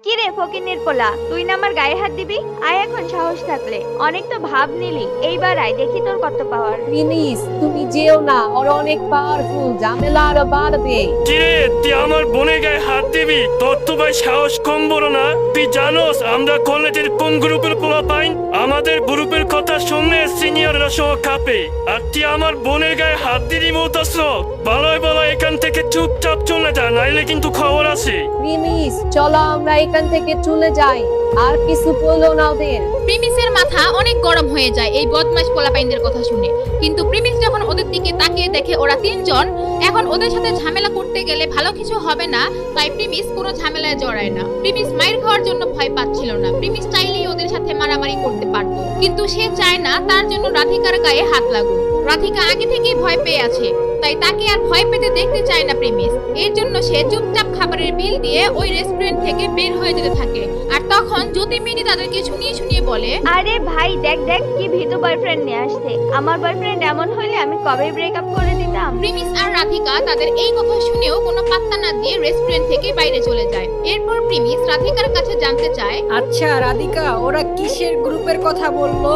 কি রে ফকিন্নির পোলা, তুই না আমার গায়ে হাত দিবি? আয় এখন সাহস থাকলে। অনেক তো ভাব নিলি, এইবার আয় দেখি তোর কত পাওয়ার। প্লিজ তুমি যেও না, ওরা অনেক পাওয়ারফুল, ঝামেলা আরো বাড়বে। কিরে তুই আমার বোনের গায়ে হাত দিবি? তোর তো ভাই সাহস কম বড় না। তুই জানোস আমরা কলেজের কোন গ্রুপের পোলা পাই? আমাদের গ্রুপের কথা শুনলে সিনিয়ররা সহ কাঁপে, আর তুই আমার বোনের গায়ে হাত দিবি বলতেছ? বলাই বলা এখান থেকে চুপচাপ চলে যা, নাইলে কিন্তু খবর আছে। প্লিজ চলো আমরা এখান থেকে চলে যাই, আর কিছু বলো না ওদের। প্রিমিসের মাথা অনেক গরম হয়ে যায় এই বদমাশ পোলাপাইনদের কথা শুনে। কিন্তু প্রিমিস যখন ওদের দিকে তাকিয়ে দেখে ওরা তিনজন এখন ওদের সাথে ঝামেলা করতে গেলে ভালো কিছু হবে না, তাই প্রিমিস কোনো ঝামেলায় জড়ায় না। প্রিমিস মাইর খাওয়ার জন্য ভয় পাচ্ছিল না। প্রিমিস চাইলেই ওদের সাথে মারামারি করতে পারতো, কিন্তু সে চায় না তার জন্য রাধিকার গায়ে হাত লাগুক। রাধিকা আগে থেকেই ভয় পেয়ে আছে, তাই তাকে আর ভয় পেতে দেখতে চায় না প্রিমিস। এর জন্য সে চুপচাপ খাবারের বিল দিয়ে ওই রেস্টুরেন্ট থেকে বের হয়ে যেতে থাকে। আর তখন জ্যোতির্ময়ী তাদেরকে শুনিয়ে শুনিয়ে বলে, আরে ভাই দেখ দেখ কি ভীতু বয়ফ্রেন্ড নিয়ে আসছে। আমার বয়ফ্রেন্ড এমন হইলে আমি কবে ব্রেকআপ করে দিতাম। প্রিমিস আর রাধিকা তাদের এই কথা শুনেও কোনো পাত্তা না দিয়ে রেস্টুরেন্ট থেকে বাইরে চলে যায়। এরপর প্রিমিস রাধিকার কাছে জানতে চায়, আচ্ছা রাধিকা, ওরা কিসের গ্রুপের কথা বললো?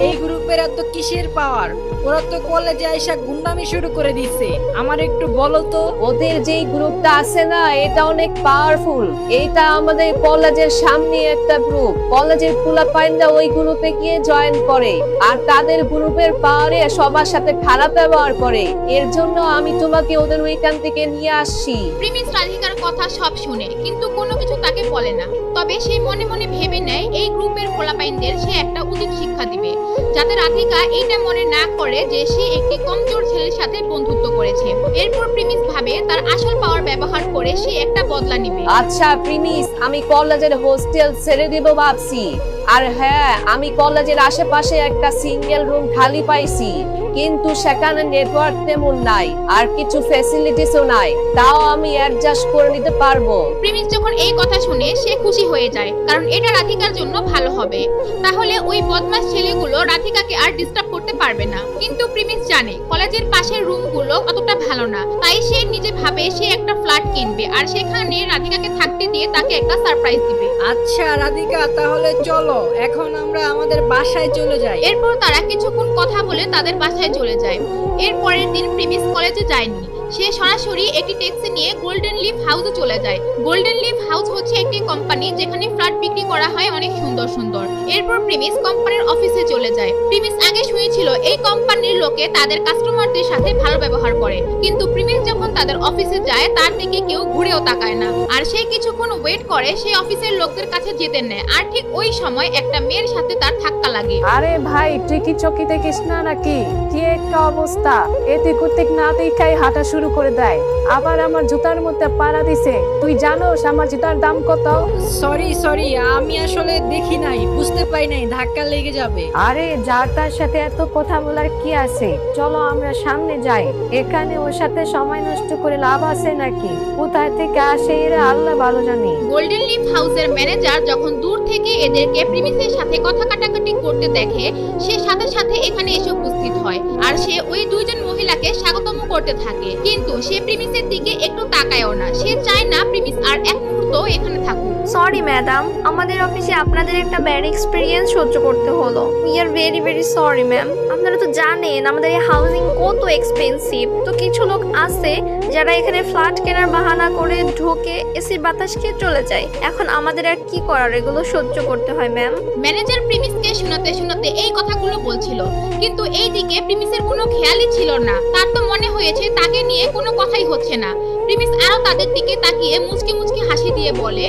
এই গ্রুপের এত কিসের পাওয়ার? ওরা তো কলেজে আইসা গুন্ডামি শুরু করে দিছে, আমার একটু বলো তো। ওদের যেই গ্রুপটা আছে না, এটা অনেক পাওয়ারফুল। এটা আমাদের কলেজের সামনে একটা গ্রুপ। কলেজের পোলাপাইনরা ওই গ্রুপে গিয়ে জয়েন করে, আর তাদের গ্রুপের পাওয়ারে সবার সাথে খারাপ ব্যবহার করে। এর জন্য আমি তোমাকে ওদের ওইখান থেকে নিয়ে আসছি। প্রিমিস রাধিকার কথা সব শুনে কিন্তু কোনো কিছু তাকে বলে না। তবে সে মনে মনে ভেবে নেয় এই গ্রুপের পোলাপাইনদের সে একটা উচিত শিক্ষা দিবে, যাতে রাধিকা এইটা মনে না করে যে সে একটি কমজোর ছেলের সাথে বন্ধুত্ব করেছে। এরপর প্রিমিস ভাবে তার আসল পাওয়ার ব্যবহার করে সে একটা বদলা নেবে। আচ্ছা প্রিমিস, আমি কলেজের হোস্টেল ছেড়ে দিব ভাবছি। আর হ্যাঁ, আমি কলেজের আশেপাশে একটা সিঙ্গেল রুম খালি পাইছি, কিন্তু সেখানে নেটওয়ার্ক তেমন নাই, আর কিছু ফ্যাসিলিটিসও নাই। তাও আমি অ্যাডজাস্ট করে নিতে পারবো। প্রিমিস যখন এই কথা শুনে সে খুশি হয়ে যায়, কারণ এটা রাধিকার জন্য ভালো হবে। তাহলে ওই বদমাশ ছেলেগুলো রাধিকাকে আর ডিস্টার্ব করতে পারবে না। কিন্তু প্রিমিস জানে কলেজের পাশের রুমগুলো অতটা ভালো না, তাই সে নিজে ভাবে সে একটা ফ্ল্যাট কিনবে, আর সেখানে রাধিকাকে থাকতে দিয়ে তাকে একটা সারপ্রাইজ দিবে। আচ্ছা রাধিকা, তাহলে চলো এখন আমরা আমাদের বাসায় চলে যাই। এরপর তারা কিছুক্ষণ কথা বলে তাদের বাসায় চলে যায়। এর পরের দিন প্রিমিস কলেজে যায়নি। সে সরাসরি একটি ট্যাক্সি নিয়ে গোল্ডেন লিফ হাউসে চলে যায়। গোল্ডেন লিফ হাউস হচ্ছে একটি কোম্পানি যেখানে ফ্ল্যাট বিক্রি করা হয় অনেক সুন্দর সুন্দর। এরপর প্রিমিস কোম্পানির অফিসে চলে যায়। প্রিমিস আগে শুনেছিল এই কোম্পানির লোকে তাদের কাস্টমারদের সাথে ভালো ব্যবহার করে, কিন্তু প্রিমিস যখন তাদের অফিসে যায় তার দিকে কেউ ঘুরেও তাকায় না। আর সে কিছুক্ষণ ওয়েট করে সেই অফিসের লোকদের কাছে যেতে নেয়। আর ঠিক ওই সময় একটা মেয়ের সাথে তার ধাক্কা লাগে। আরে ভাই, তুই কি চকি দেখিস না নাকি? কি একটা অবস্থা! এতে কুত্তিক না দেখাই হাঁটা শুরু করে দেয়, আবার আমার জুতার মধ্যে পাড়া দিছে। তুই জানোস আমার জুতার দাম কত? সরি, আমি আসলে দেখি নাই, বুঝতে পাই নাই ধাক্কা লেগে যাবে। আরে যার তার সাথে এত কথা বলার কি আছে? চলো আমরা সামনে যাই। এখানে ওর সাথে সময় নষ্ট করে লাভ আছে নাকি? কোথায় থেকে আসে এরা আল্লাহ ভালো জানে। গোল্ডেন লিফ হাউসের ম্যানেজার যখন দূর থেকে এদেরকে প্রিমিসের সাথে কথা কাটাকাটি করতে দেখে, সে সাথে সাথে এখানে এসে উপস্থিত হয়। আর সে ওই দুইজন মহিলাকে স্বাগতম করতে থাকে, কিন্তু সে প্রিমিসের দিকে একটু তাকায়ও না। সে চায় না প্রিমিস আর এক মুহূর্ত এখানে থাকুক। সরি ম্যাডাম, আমাদের অফিসে আপনাদের একটা ব্যাড এক্সপিরিয়েন্স সহ্য করতে হলো। We are very very sorry ma'am. আপনারা তো জানেন আমাদের এই হাউজিং কত এক্সপেন্সিভ। তো কিছু লোক আছে যারা এখানে ফ্ল্যাট কেনার বাহানা করে ঢোকে, এসির বাতাস খেয়ে চলে যায়। এখন আমাদের আর কি করার, এগুলো সহ্য করতে হয় ম্যাম। ম্যানেজার প্রিমিসকে শোনাতে শোনাতে এই কথাগুলো বলছিল, কিন্তু এই দিকে প্রিমিসের কোনো খেয়ালই ছিল না। তার তো মনে হয়েছে তাকে নিয়ে কোনো কথাই হচ্ছে না। প্রিমিস আরো তাদের দিকে তাকিয়ে মুচকি মুচকি হাসি দিয়ে বলে,